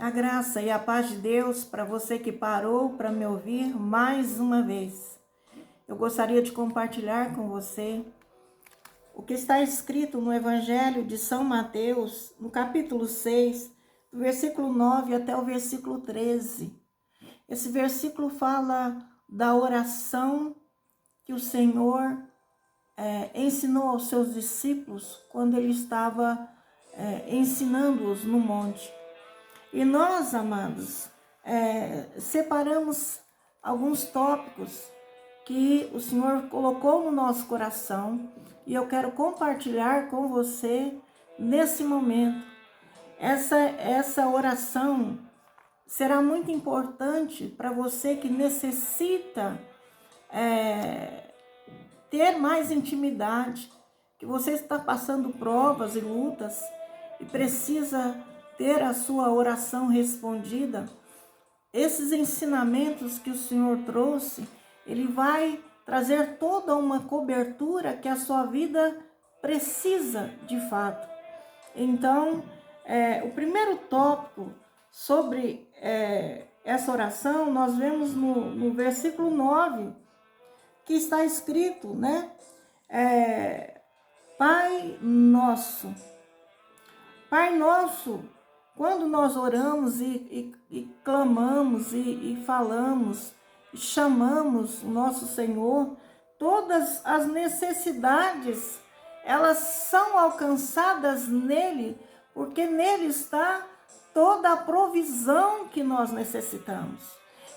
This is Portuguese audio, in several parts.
A graça e a paz de Deus para você que parou para me ouvir mais uma vez. Eu gostaria de compartilhar com você o que está escrito no Evangelho de São Mateus, no capítulo 6, do versículo 9 até o versículo 13. Esse versículo fala da oração que o Senhor ensinou aos seus discípulos quando ele estava ensinando-os no monte. E nós, amados, separamos alguns tópicos que o Senhor colocou no nosso coração e eu quero compartilhar com você nesse momento. Essa oração será muito importante para você que necessita ter mais intimidade, que você está passando provas e lutas e precisa ter a sua oração respondida. Esses ensinamentos que o Senhor trouxe, Ele vai trazer toda uma cobertura que a sua vida precisa de fato. Então, o primeiro tópico sobre essa oração, nós vemos no versículo 9, que está escrito, né? Pai Nosso. Pai Nosso, quando nós oramos e clamamos e falamos, e chamamos o nosso Senhor, todas as necessidades, elas são alcançadas nele, porque nele está toda a provisão que nós necessitamos.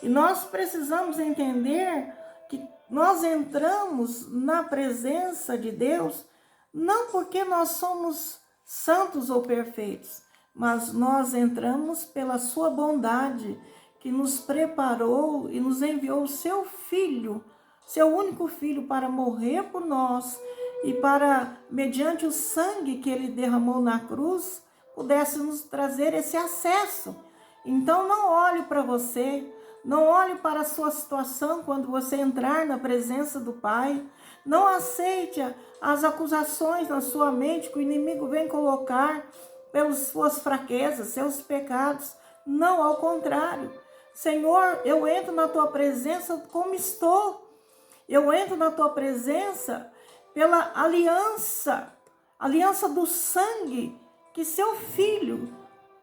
E nós precisamos entender que nós entramos na presença de Deus, não porque nós somos santos ou perfeitos, mas nós entramos pela sua bondade, que nos preparou e nos enviou o seu Filho, seu único Filho, para morrer por nós e para, mediante o sangue que ele derramou na cruz, pudesse nos trazer esse acesso. Então não olhe para você, não olhe para a sua situação quando você entrar na presença do Pai. Não aceite as acusações na sua mente que o inimigo vem colocar pelas suas fraquezas, seus pecados. Não, ao contrário. Senhor, eu entro na tua presença como estou. Eu entro na tua presença pela aliança do sangue que seu Filho,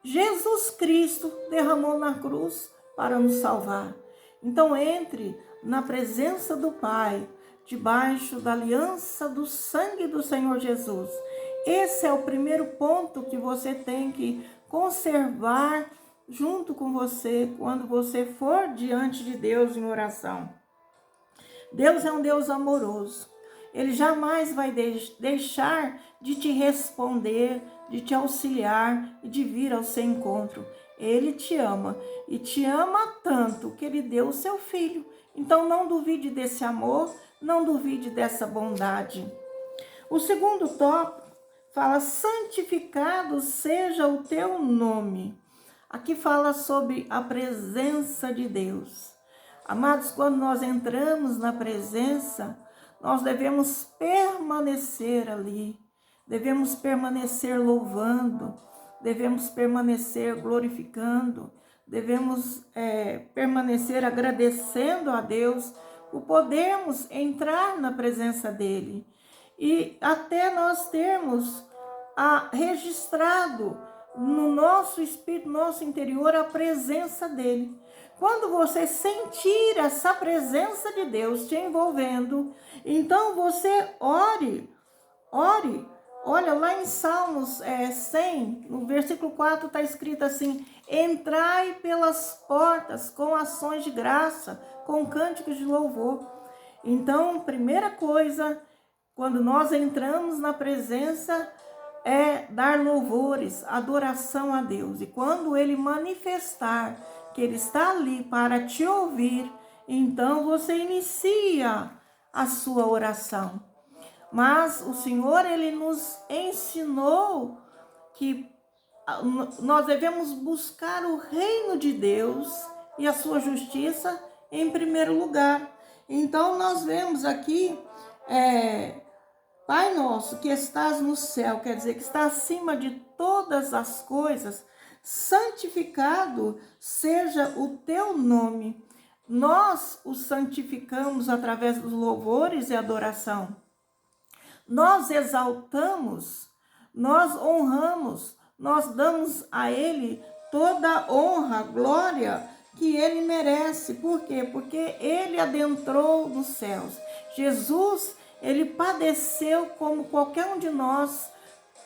Jesus Cristo, derramou na cruz para nos salvar. Então entre na presença do Pai, debaixo da aliança do sangue do Senhor Jesus. Esse é o primeiro ponto que você tem que conservar junto com você quando você for diante de Deus em oração. Deus é um Deus amoroso. Ele jamais vai deixar de te responder, de te auxiliar e de vir ao seu encontro. Ele te ama e te ama tanto que ele deu o seu Filho. Então não duvide desse amor, não duvide dessa bondade. O segundo tópico fala: santificado seja o teu nome. Aqui fala sobre a presença de Deus. Amados, quando nós entramos na presença, nós devemos permanecer ali, devemos permanecer louvando, devemos permanecer glorificando, devemos permanecer agradecendo a Deus por podermos entrar na presença dele e até nós termos registrado no nosso espírito, no nosso interior, a presença dele. Quando você sentir essa presença de Deus te envolvendo, então você ore. Olha, lá em Salmos 100, no versículo 4, está escrito assim: entrai pelas portas com ações de graça, com cânticos de louvor. Então, primeira coisa, quando nós entramos na presença, é dar louvores, adoração a Deus. E quando ele manifestar que ele está ali para te ouvir, então você inicia a sua oração. Mas o Senhor, ele nos ensinou que nós devemos buscar o reino de Deus e a sua justiça em primeiro lugar. Então nós vemos aqui, Pai nosso que estás no céu, quer dizer que está acima de todas as coisas, santificado seja o teu nome. Nós o santificamos através dos louvores e adoração. Nós exaltamos, nós honramos, nós damos a Ele toda a honra, glória que Ele merece. Por quê? Porque Ele adentrou nos céus. Jesus, Ele padeceu como qualquer um de nós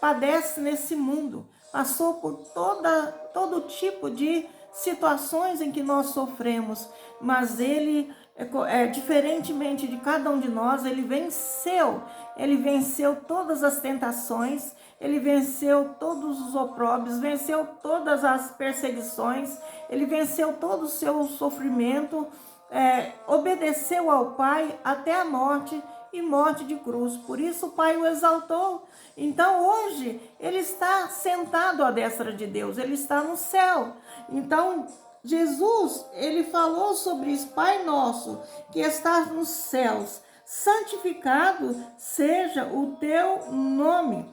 padece nesse mundo. Passou por todo tipo de situações em que nós sofremos, mas Ele, diferentemente de cada um de nós, Ele venceu todas as tentações, Ele venceu todos os opróbrios, venceu todas as perseguições, Ele venceu todo o seu sofrimento, obedeceu ao Pai até a morte e morte de cruz. Por isso o Pai o exaltou. Então hoje Ele está sentado à destra de Deus, Ele está no céu. Então Jesus, Ele falou sobre isso: Pai nosso que estás nos céus, santificado seja o teu nome.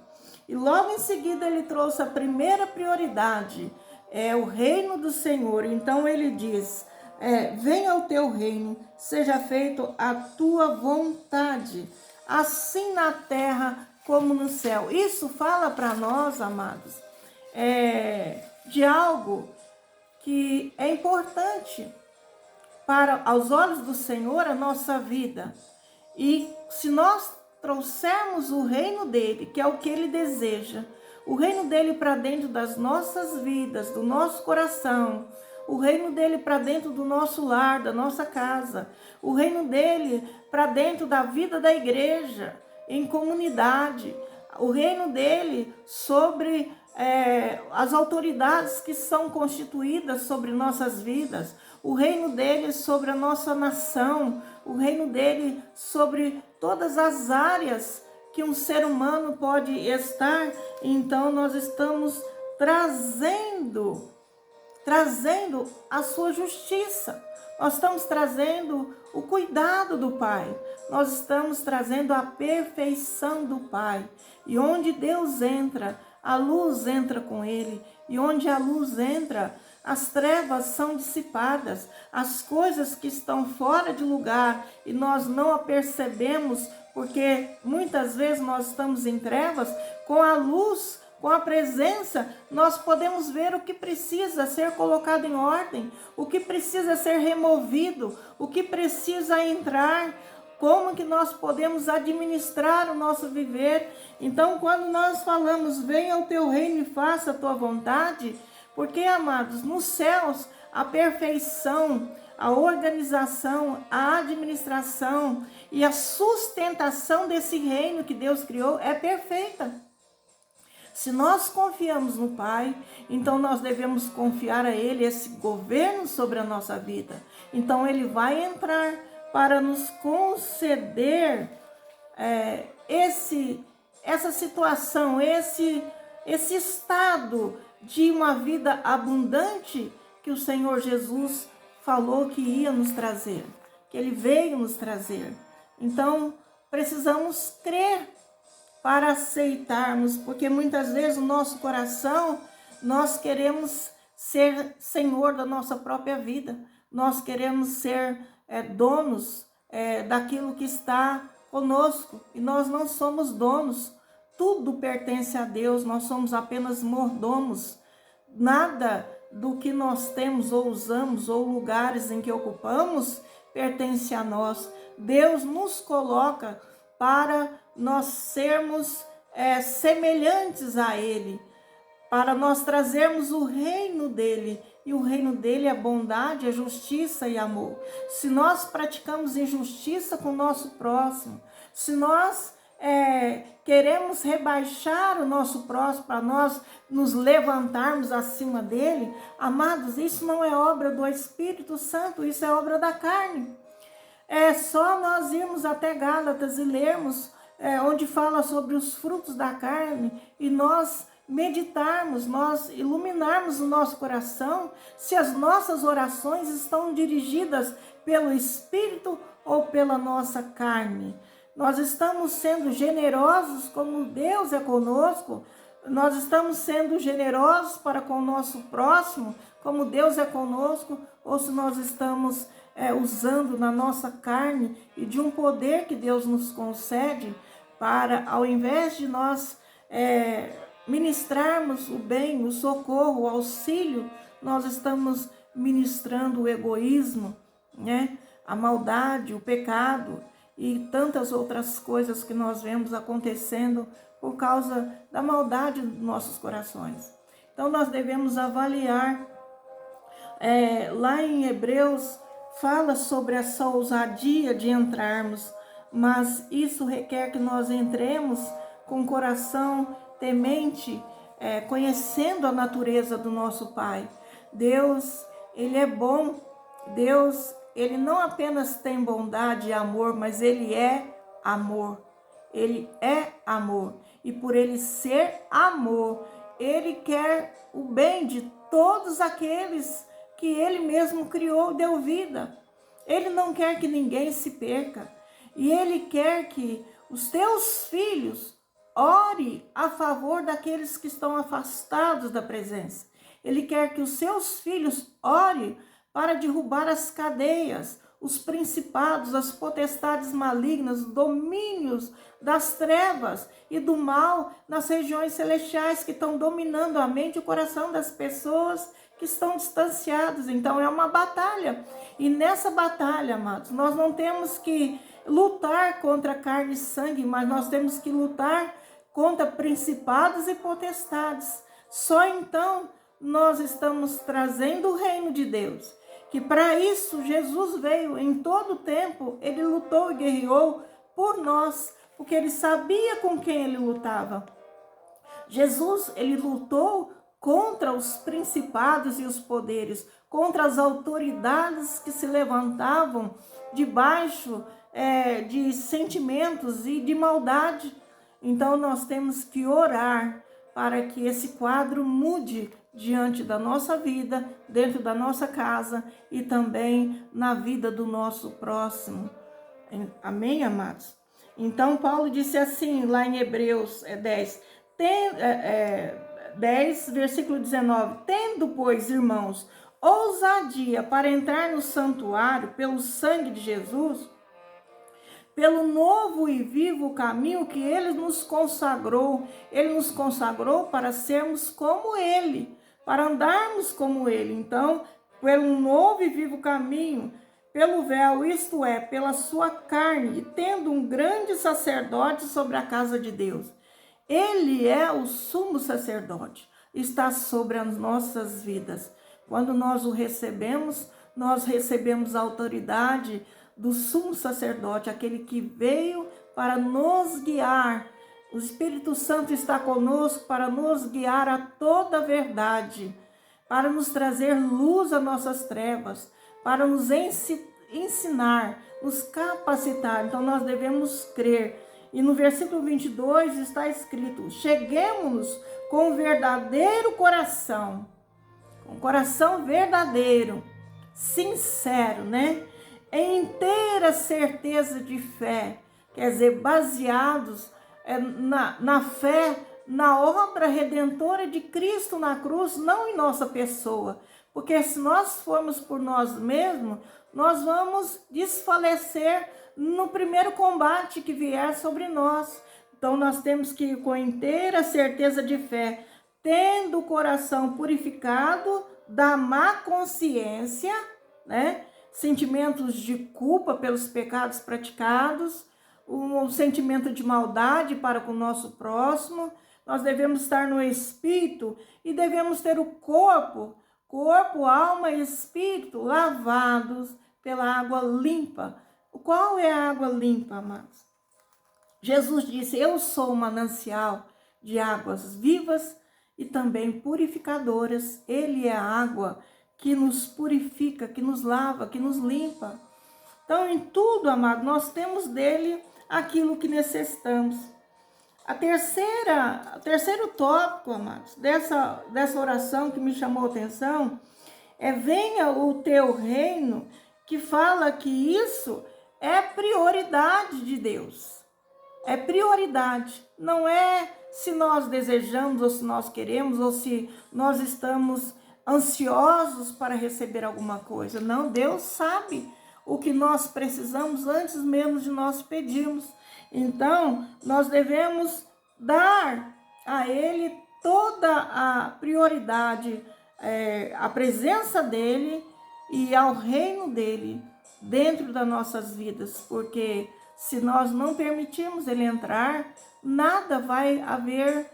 E logo em seguida Ele trouxe a primeira prioridade, o reino do Senhor. Então Ele diz: venha o teu reino, seja feito a tua vontade, assim na terra como no céu. Isso fala para nós, amados, de algo que é importante para, aos olhos do Senhor, a nossa vida. E se nós trouxermos o reino dele, que é o que ele deseja, o reino dele para dentro das nossas vidas, do nosso coração, o reino dele para dentro do nosso lar, da nossa casa, o reino dele para dentro da vida da igreja, em comunidade, o reino dele sobre as autoridades que são constituídas sobre nossas vidas, o reino dele sobre a nossa nação, o reino dele sobre todas as áreas que um ser humano pode estar. Então nós estamos trazendo a sua justiça, nós estamos trazendo o cuidado do Pai, nós estamos trazendo a perfeição do Pai. E onde Deus entra, a luz entra com Ele, e onde a luz entra, as trevas são dissipadas, as coisas que estão fora de lugar e nós não a percebemos, porque muitas vezes nós estamos em trevas, com a luz, com a presença, nós podemos ver o que precisa ser colocado em ordem, o que precisa ser removido, o que precisa entrar, como que nós podemos administrar o nosso viver. Então, quando nós falamos, venha o teu reino e faça a tua vontade, porque, amados, nos céus, a perfeição, a organização, a administração e a sustentação desse reino que Deus criou é perfeita. Se nós confiamos no Pai, então nós devemos confiar a Ele esse governo sobre a nossa vida. Então Ele vai entrar para nos conceder essa situação, esse estado de uma vida abundante que o Senhor Jesus falou que ia nos trazer, que Ele veio nos trazer. Então precisamos crer para aceitarmos, porque muitas vezes o nosso coração, nós queremos ser senhor da nossa própria vida, nós queremos ser donos daquilo que está conosco, e nós não somos donos, tudo pertence a Deus, nós somos apenas mordomos, nada do que nós temos ou usamos ou lugares em que ocupamos pertence a nós. Deus nos coloca para nós sermos semelhantes a Ele, para nós trazermos o reino dEle, e o reino dEle é bondade, é justiça e amor. Se nós praticamos injustiça com o nosso próximo, se nós queremos rebaixar o nosso próximo para nós nos levantarmos acima dele, amados, isso não é obra do Espírito Santo, isso é obra da carne. É só nós irmos até Gálatas e lermos onde fala sobre os frutos da carne e nós meditarmos, nós iluminarmos o nosso coração se as nossas orações estão dirigidas pelo Espírito ou pela nossa carne. Nós estamos sendo generosos como Deus é conosco, Nós estamos sendo generosos para com o nosso próximo, como Deus é conosco, ou se nós estamos usando na nossa carne e de um poder que Deus nos concede para, ao invés de nós ministrarmos o bem, o socorro, o auxílio, nós estamos ministrando o egoísmo, né? A maldade, o pecado e tantas outras coisas que nós vemos acontecendo por causa da maldade dos nossos corações. Então nós devemos avaliar, lá em Hebreus fala sobre essa ousadia de entrarmos, mas isso requer que nós entremos com o coração temente, conhecendo a natureza do nosso Pai. Deus, Ele é bom. Deus, Ele não apenas tem bondade e amor, mas Ele é amor. Ele é amor. E por Ele ser amor, Ele quer o bem de todos aqueles que Ele mesmo criou e deu vida. Ele não quer que ninguém se perca. E Ele quer que os teus filhos ore a favor daqueles que estão afastados da presença. Ele quer que os seus filhos orem para derrubar as cadeias, os principados, as potestades malignas, os domínios das trevas e do mal nas regiões celestiais que estão dominando a mente e o coração das pessoas que estão distanciados. Então é uma batalha. E nessa batalha, amados, nós não temos que lutar contra carne e sangue, mas nós temos que lutar contra principados e potestades. Só então nós estamos trazendo o reino de Deus. Que para isso Jesus veio em todo o tempo, ele lutou e guerreou por nós, porque ele sabia com quem ele lutava. Jesus, ele lutou contra os principados e os poderes, contra as autoridades que se levantavam debaixo de sentimentos e de maldade. Então nós temos que orar para que esse quadro mude diante da nossa vida, dentro da nossa casa e também na vida do nosso próximo. Amém, amados? Então Paulo disse assim, lá em Hebreus 10, versículo 19: Tendo, pois, irmãos, ousadia para entrar no santuário pelo sangue de Jesus, pelo novo e vivo caminho que ele nos consagrou para sermos como ele, para andarmos como ele. Então, pelo novo e vivo caminho, pelo véu, isto é, pela sua carne, tendo um grande sacerdote sobre a casa de Deus. Ele é o sumo sacerdote, está sobre as nossas vidas. Quando nós o recebemos, nós recebemos a autoridade do sumo sacerdote, aquele que veio para nos guiar. O Espírito Santo está conosco para nos guiar a toda a verdade, para nos trazer luz às nossas trevas, para nos ensinar, nos capacitar. Então nós devemos crer. E no versículo 22 está escrito: cheguemos com verdadeiro coração, com coração verdadeiro, sincero, né? Em inteira certeza de fé, quer dizer, baseados na fé, na obra redentora de Cristo na cruz, não em nossa pessoa. Porque se nós formos por nós mesmos, nós vamos desfalecer no primeiro combate que vier sobre nós. Então nós temos que ir com inteira certeza de fé, tendo o coração purificado da má consciência, né? Sentimentos de culpa pelos pecados praticados, um sentimento de maldade para com o nosso próximo. Nós devemos estar no Espírito e devemos ter o corpo, alma e espírito lavados pela água limpa. Qual é a água limpa, amados? Jesus disse: eu sou o manancial de águas vivas e também purificadoras. Ele é a água que nos purifica, que nos lava, que nos limpa. Então, em tudo, amado, nós temos dele aquilo que necessitamos. O terceiro tópico, amados, dessa oração que me chamou a atenção é: venha o teu reino, que fala que isso é prioridade de Deus. É prioridade, não é se nós desejamos, ou se nós queremos, ou se nós estamos ansiosos para receber alguma coisa. Não, Deus sabe o que nós precisamos antes mesmo de nós pedirmos. Então, nós devemos dar a Ele toda a prioridade, a presença dEle e ao reino dEle dentro das nossas vidas, porque se nós não permitirmos Ele entrar, nada vai haver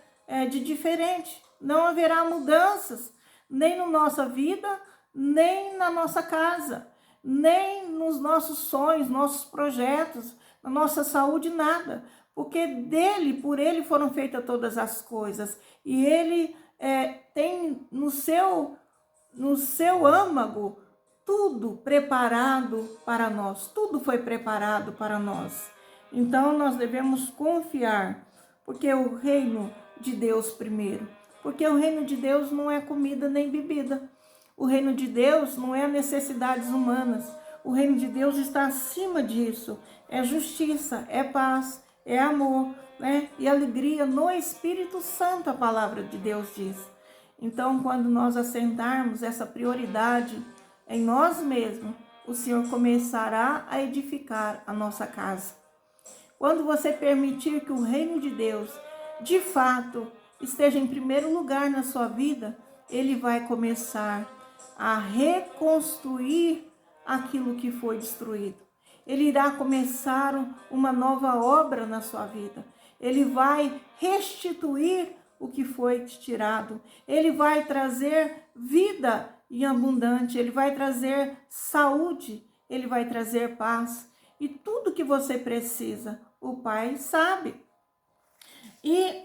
de diferente, não haverá mudanças, nem na nossa vida, nem na nossa casa, nem nos nossos sonhos, nossos projetos, na nossa saúde, nada. Porque dele, por ele foram feitas todas as coisas. E ele tem no seu âmago tudo preparado para nós. Tudo foi preparado para nós. Então nós devemos confiar, porque o reino de Deus primeiro. Porque o reino de Deus não é comida nem bebida. O reino de Deus não é necessidades humanas. O reino de Deus está acima disso. É justiça, é paz, é amor, né? E alegria no Espírito Santo, a palavra de Deus diz. Então, quando nós assentarmos essa prioridade em nós mesmos, o Senhor começará a edificar a nossa casa. Quando você permitir que o reino de Deus, de fato, esteja em primeiro lugar na sua vida, Ele vai começar a reconstruir aquilo que foi destruído. Ele irá começar uma nova obra na sua vida. Ele vai restituir o que foi te tirado. Ele vai trazer vida em abundante. Ele vai trazer saúde. Ele vai trazer paz. E tudo que você precisa, o Pai sabe. E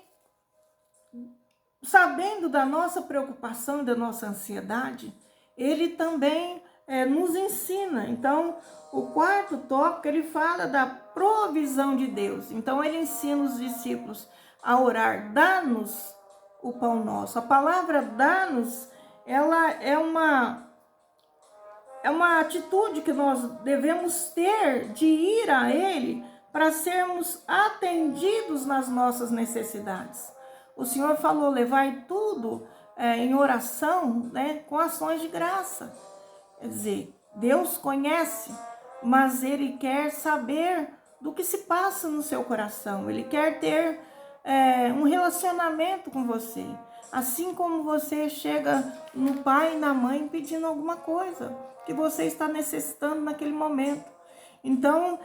sabendo da nossa preocupação, da nossa ansiedade, Ele também nos ensina. Então, o quarto tópico, ele fala da provisão de Deus. Então, ele ensina os discípulos a orar, dá-nos o pão nosso. A palavra dá-nos, ela é uma atitude que nós devemos ter de ir a Ele para sermos atendidos nas nossas necessidades. O Senhor falou, levai tudo em oração, né, com ações de graça. Quer dizer, Deus conhece, mas Ele quer saber do que se passa no seu coração. Ele quer ter um relacionamento com você. Assim como você chega no pai e na mãe pedindo alguma coisa que você está necessitando naquele momento. Então,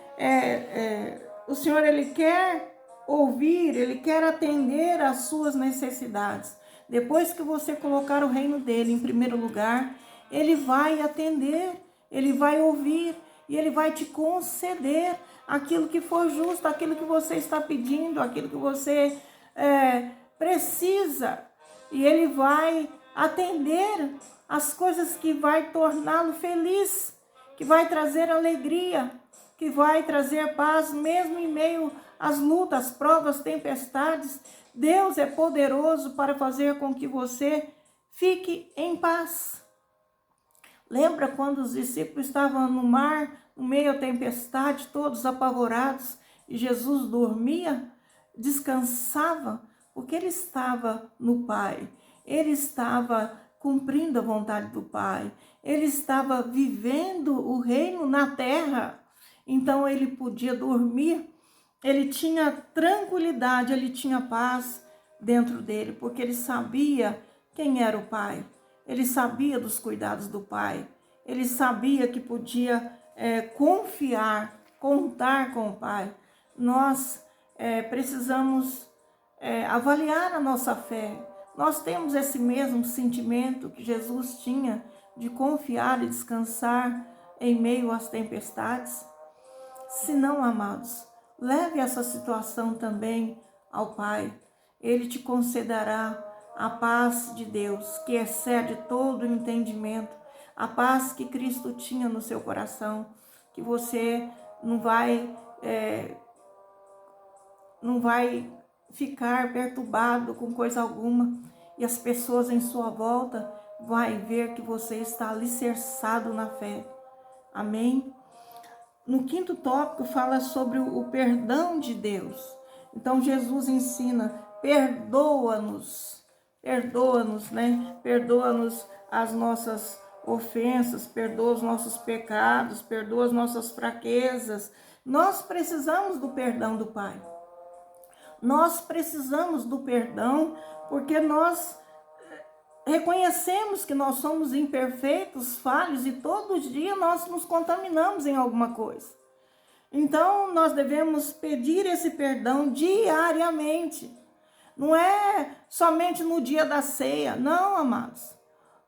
o Senhor, Ele quer ouvir, Ele quer atender às suas necessidades. Depois que você colocar o reino dEle em primeiro lugar, Ele vai atender, Ele vai ouvir e Ele vai te conceder aquilo que for justo, aquilo que você está pedindo, aquilo que você precisa. E Ele vai atender as coisas que vai torná-lo feliz, que vai trazer alegria, que vai trazer paz, mesmo em meio às lutas, provas, tempestades. Deus é poderoso para fazer com que você fique em paz. Lembra quando os discípulos estavam no mar, no meio da tempestade, todos apavorados, e Jesus dormia, descansava, porque Ele estava no Pai. Ele estava cumprindo a vontade do Pai. Ele estava vivendo o reino na terra. Então ele podia dormir. Ele tinha tranquilidade, ele tinha paz dentro dele, porque ele sabia quem era o Pai. Ele sabia dos cuidados do Pai. Ele sabia que podia confiar, contar com o Pai. Nós precisamos avaliar a nossa fé. Nós temos esse mesmo sentimento que Jesus tinha de confiar e descansar em meio às tempestades? Se não, amados, leve essa situação também ao Pai. Ele te concederá a paz de Deus, que excede todo o entendimento, a paz que Cristo tinha no seu coração, que você não vai ficar perturbado com coisa alguma, e as pessoas em sua volta vai ver que você está alicerçado na fé. Amém? No quinto tópico fala sobre o perdão de Deus. Então Jesus ensina, perdoa-nos, né? Perdoa-nos as nossas ofensas, perdoa os nossos pecados, perdoa as nossas fraquezas. Nós precisamos do perdão do Pai. Nós precisamos do perdão porque nós reconhecemos que nós somos imperfeitos, falhos, e todos os dias nós nos contaminamos em alguma coisa. Então, nós devemos pedir esse perdão diariamente. Não é somente no dia da ceia, não, amados.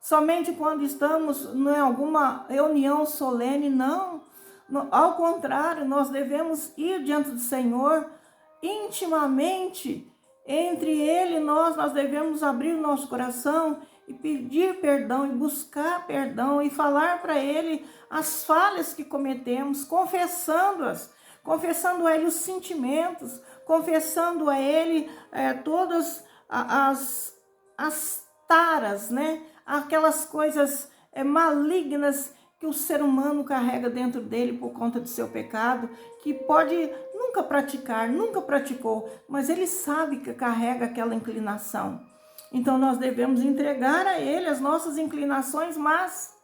Somente quando estamos em alguma reunião solene, não. Ao contrário, nós devemos ir diante do Senhor intimamente. Entre Ele e nós devemos abrir o nosso coração e pedir perdão, e buscar perdão, e falar para Ele as falhas que cometemos, confessando-as, confessando a Ele os sentimentos, confessando a Ele todas as taras, né? Aquelas coisas malignas que o ser humano carrega dentro dele por conta do seu pecado, que pode nunca praticar, nunca praticou, mas ele sabe que carrega aquela inclinação. Então nós devemos entregar a Ele as nossas inclinações, mas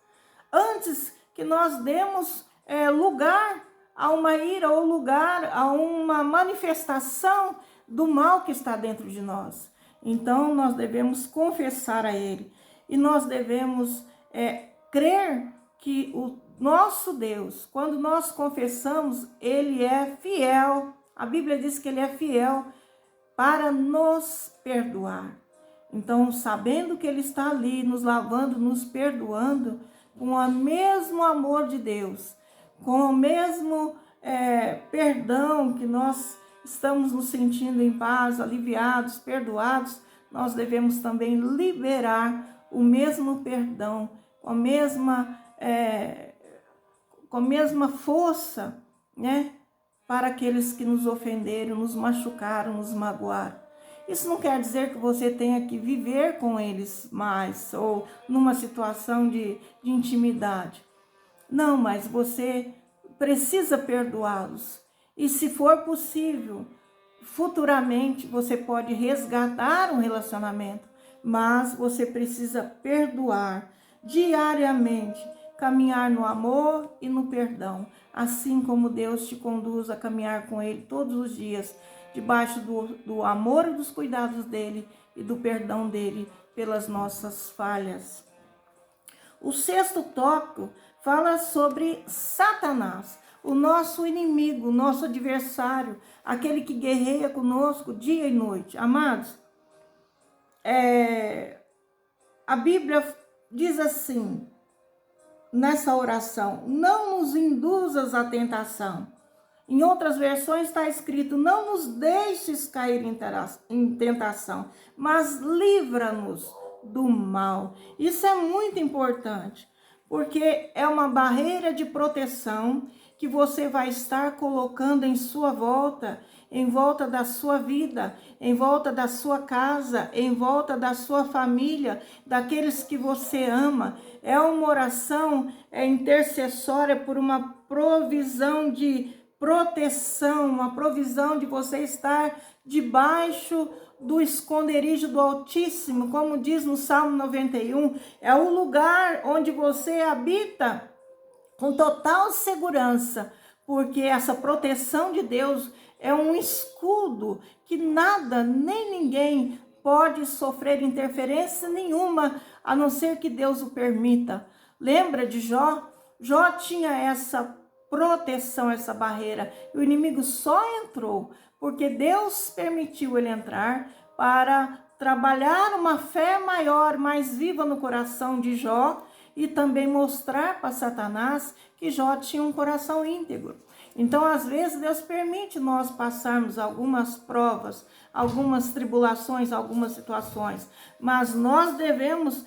antes que nós demos lugar a uma ira ou lugar a uma manifestação do mal que está dentro de nós. Então nós devemos confessar a Ele e nós devemos crer que o nosso Deus, quando nós confessamos, Ele é fiel. A Bíblia diz que Ele é fiel para nos perdoar. Então, sabendo que Ele está ali nos lavando, nos perdoando, com o mesmo amor de Deus, com o mesmo perdão que nós estamos nos sentindo em paz, aliviados, perdoados, nós devemos também liberar o mesmo perdão, com a mesma força, né, para aqueles que nos ofenderam, nos machucaram, nos magoaram. Isso não quer dizer que você tenha que viver com eles mais, ou numa situação de intimidade. Não, mas você precisa perdoá-los. E se for possível, futuramente você pode resgatar um relacionamento, mas você precisa perdoar diariamente, caminhar no amor e no perdão, assim como Deus te conduz a caminhar com Ele todos os dias, debaixo do amor e dos cuidados dEle e do perdão dEle pelas nossas falhas. O 6º tópico fala sobre Satanás, o nosso inimigo, o nosso adversário, aquele que guerreia conosco dia e noite. Amados, a Bíblia diz assim, nessa oração: não nos induzas à tentação. Em outras versões está escrito: não nos deixes cair em tentação, mas livra-nos do mal. Isso é muito importante, porque é uma barreira de proteção que você vai estar colocando em sua volta, em volta da sua vida, em volta da sua casa, em volta da sua família, daqueles que você ama. É uma oração intercessória por uma provisão de proteção, uma provisão de você estar debaixo do esconderijo do Altíssimo, como diz no Salmo 91, é o lugar onde você habita com total segurança, porque essa proteção de Deus é um escudo que nada, nem ninguém pode sofrer interferência nenhuma, a não ser que Deus o permita. Lembra de Jó? Jó tinha essa proteção, essa barreira, e o inimigo só entrou porque Deus permitiu ele entrar para trabalhar uma fé maior, mais viva no coração de Jó, e também mostrar para Satanás que Jó tinha um coração íntegro. Então, às vezes, Deus permite nós passarmos algumas provas, algumas tribulações, algumas situações, mas nós devemos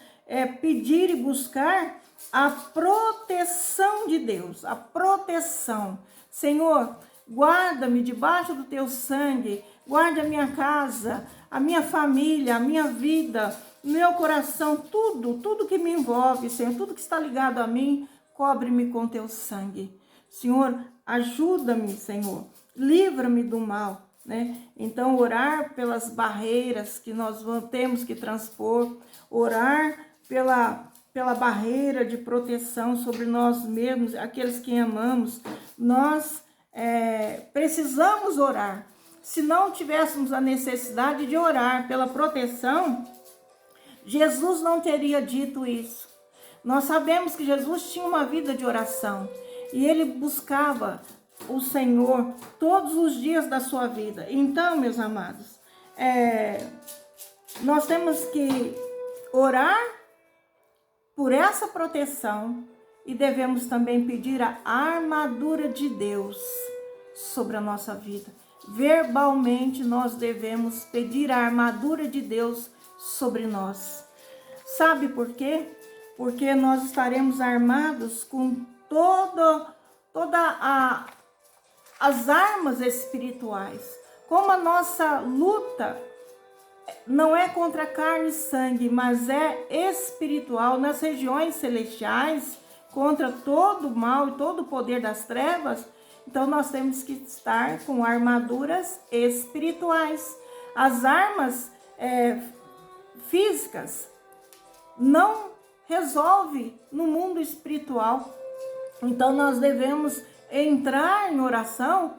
pedir e buscar a proteção de Deus, a proteção. Senhor, guarda-me debaixo do teu sangue, guarda a minha casa, a minha família, a minha vida, meu coração, tudo que me envolve, Senhor, tudo que está ligado a mim, cobre-me com teu sangue. Senhor, ajuda-me, Senhor, livra-me do mal, né? Então, orar pelas barreiras que nós temos que transpor, orar pela barreira de proteção sobre nós mesmos, aqueles que amamos. Nós precisamos orar. Se não tivéssemos a necessidade de orar pela proteção, Jesus não teria dito isso. Nós sabemos que Jesus tinha uma vida de oração e ele buscava o Senhor todos os dias da sua vida. Então, meus amados, nós temos que orar por essa proteção e devemos também pedir a armadura de Deus sobre a nossa vida. Verbalmente, nós devemos pedir a armadura de Deus sobre nós. Sabe por quê? Porque nós estaremos armados com todas as armas espirituais. Como a nossa luta não é contra carne e sangue, mas é espiritual nas regiões celestiais, contra todo o mal e todo o poder das trevas, então nós temos que estar com armaduras espirituais. As armas físicas não resolvem no mundo espiritual. Então nós devemos entrar em oração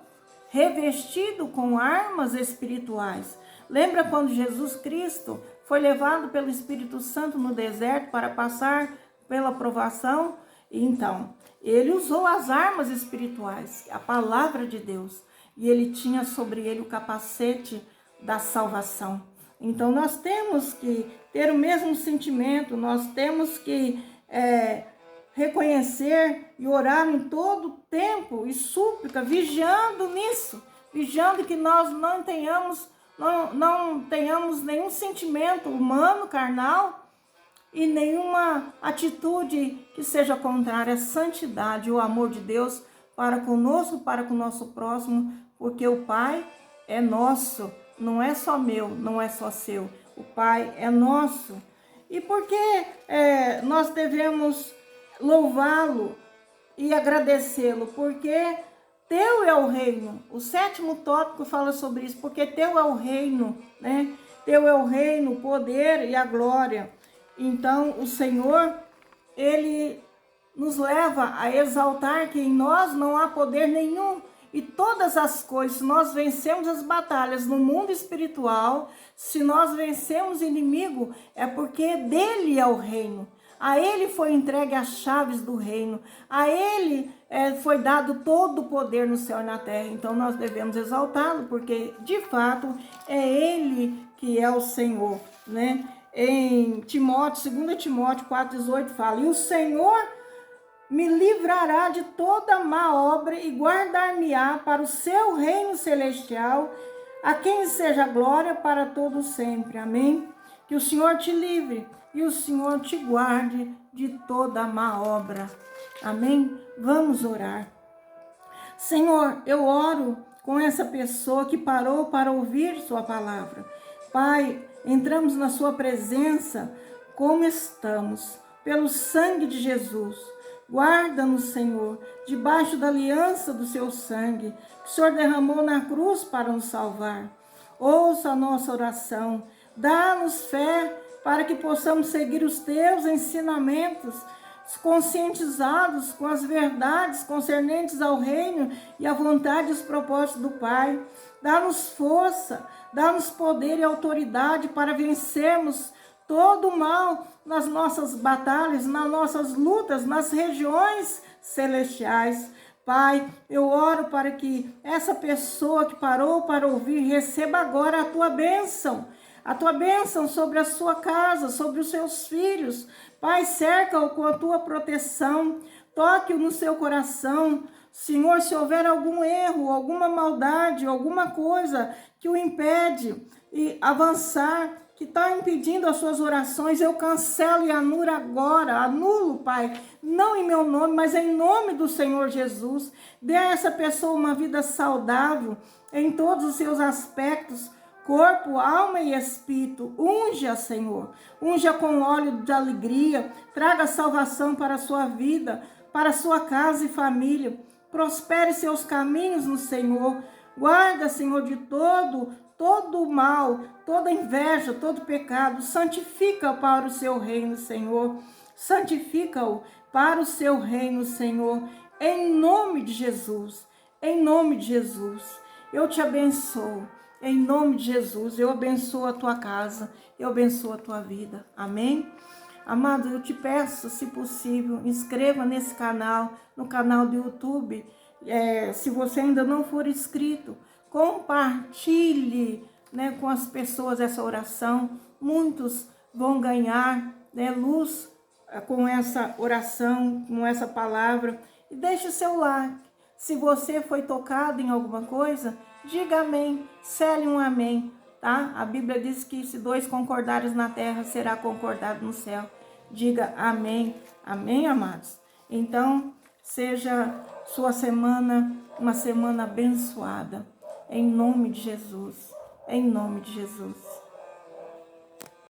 revestido com armas espirituais. Lembra quando Jesus Cristo foi levado pelo Espírito Santo no deserto para passar pela provação? Então, ele usou as armas espirituais, a palavra de Deus, e ele tinha sobre ele o capacete da salvação. Então, nós temos que ter o mesmo sentimento, nós temos que reconhecer e orar em todo tempo e súplica, vigiando nisso, vigiando que nós não tenhamos nenhum sentimento humano, carnal, e nenhuma atitude que seja contrária à santidade e ao amor de Deus para conosco, para com o nosso próximo, porque o Pai é nosso, não é só meu, não é só seu, o Pai é nosso. E porque nós devemos louvá-lo e agradecê-lo, porque teu é o reino. O 7º tópico fala sobre isso, porque teu é o reino, né? Teu é o reino, o poder e a glória. Então, o Senhor, ele nos leva a exaltar que em nós não há poder nenhum. E todas as coisas, se nós vencemos as batalhas no mundo espiritual, se nós vencemos o inimigo, é porque dele é o reino. A ele foi entregue as chaves do reino. A ele foi dado todo o poder no céu e na terra. Então nós devemos exaltá-lo, porque de fato é ele que é o Senhor, né? Em Timóteo, 2 Timóteo 4,18 fala: e o Senhor me livrará de toda má obra e guardar-me-á para o seu reino celestial, a quem seja glória para todo sempre. Amém? Que o Senhor te livre e o Senhor te guarde de toda má obra. Amém? Vamos orar. Senhor, eu oro com essa pessoa que parou para ouvir sua palavra. Pai, entramos na sua presença como estamos, pelo sangue de Jesus. Guarda-nos, Senhor, debaixo da aliança do seu sangue, que o Senhor derramou na cruz para nos salvar. Ouça a nossa oração, dá-nos fé para que possamos seguir os teus ensinamentos, conscientizados com as verdades concernentes ao reino e à vontade e os propósitos do Pai. Dá-nos força, dá-nos poder e autoridade para vencermos todo o mal nas nossas batalhas, nas nossas lutas, nas regiões celestiais. Pai, eu oro para que essa pessoa que parou para ouvir receba agora a tua bênção sobre a sua casa, sobre os seus filhos. Pai, cerca-o com a tua proteção, toque-o no seu coração. Senhor, se houver algum erro, alguma maldade, alguma coisa que o impede de avançar, que está impedindo as suas orações, eu cancelo e anulo agora, anulo, Pai, não em meu nome, mas em nome do Senhor Jesus. Dê a essa pessoa uma vida saudável em todos os seus aspectos, corpo, alma e espírito. Unja, Senhor, unja com óleo de alegria, traga salvação para a sua vida, para a sua casa e família. Prospere seus caminhos no Senhor. Guarda, Senhor, de todo o mal, toda inveja, todo pecado. Santifica para o seu reino, Senhor. Santifica-o para o seu reino, Senhor. Em nome de Jesus. Em nome de Jesus. Eu te abençoo. Em nome de Jesus. Eu abençoo a tua casa. Eu abençoo a tua vida. Amém? Amado, eu te peço, se possível, inscreva nesse canal, no canal do YouTube. Se você ainda não for inscrito, compartilhe, né, com as pessoas essa oração. Muitos vão ganhar, né, luz com essa oração, com essa palavra. E deixe o seu like. Se você foi tocado em alguma coisa, diga amém, cele um amém, tá? A Bíblia diz que se 2 concordares na terra, será concordado no céu. Diga amém, amém, amados? Então, seja sua semana uma semana abençoada, em nome de Jesus, em nome de Jesus.